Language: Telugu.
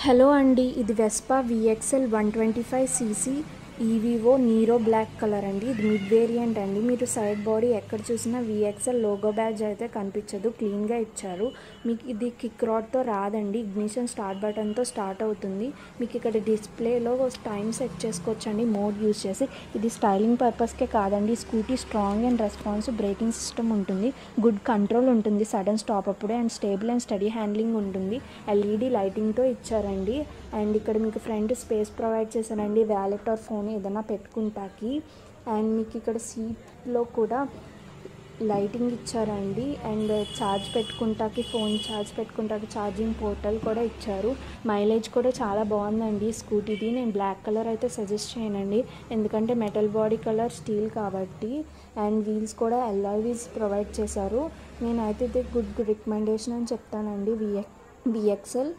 హలో అండి, ఇది Vespa VXL 125cc evo Nero black colour అండి. ఇది మిడ్ వేరియంట్ అండి. మీరు సైడ్ బాడీ ఎక్కడ చూసినా VXL లోగో బ్యాడ్జ్ అయితే కనిపించదు, క్లీన్గా ఇచ్చారు. మీకు ఇది కిక్ రాడ్తో రాదండి, ఇగ్నిషన్ స్టార్ట్ బటన్తో స్టార్ట్ అవుతుంది. మీకు ఇక్కడ డిస్ప్లేలో టైం సెట్ చేసుకోవచ్చు అండి మోడ్ యూజ్ చేసి. ఇది స్టైలింగ్ పర్పస్కే కాదండి, scooty strong and responsive braking system ఉంటుంది, గుడ్ కంట్రోల్ ఉంటుంది సడన్ స్టాప్ అప్పుడే, and stable and sturdy handling ఉంటుంది. LED లైటింగ్తో ఇచ్చారండి. అండ్ ఇక్కడ మీకు ఫ్రంట్ స్పేస్ ప్రొవైడ్ చేశారండి, వ్యాలెట్ ఆర్ ఫోన్ ఏదైనా పెట్టుకుంటాకి. అండ్ మీకు ఇక్కడ సీట్లో కూడా లైటింగ్ ఇచ్చారండి. అండ్ ఛార్జ్ పెట్టుకుంటాకి, ఫోన్ ఛార్జ్ పెట్టుకుంటాకి ఛార్జింగ్ పోర్టల్ కూడా ఇచ్చారు. మైలేజ్ కూడా చాలా బాగుందండి స్కూటీది. నేను బ్లాక్ కలర్ అయితే సజెస్ట్ చేయనండి, ఎందుకంటే మెటల్ బాడీ కలర్ స్టీల్ కాబట్టి. అండ్ వీల్స్ కూడా alloy వీల్స్ ప్రొవైడ్ చేశారు. నేనైతే ఇది గుడ్ రికమెండేషన్ అని చెప్తానండి VXL.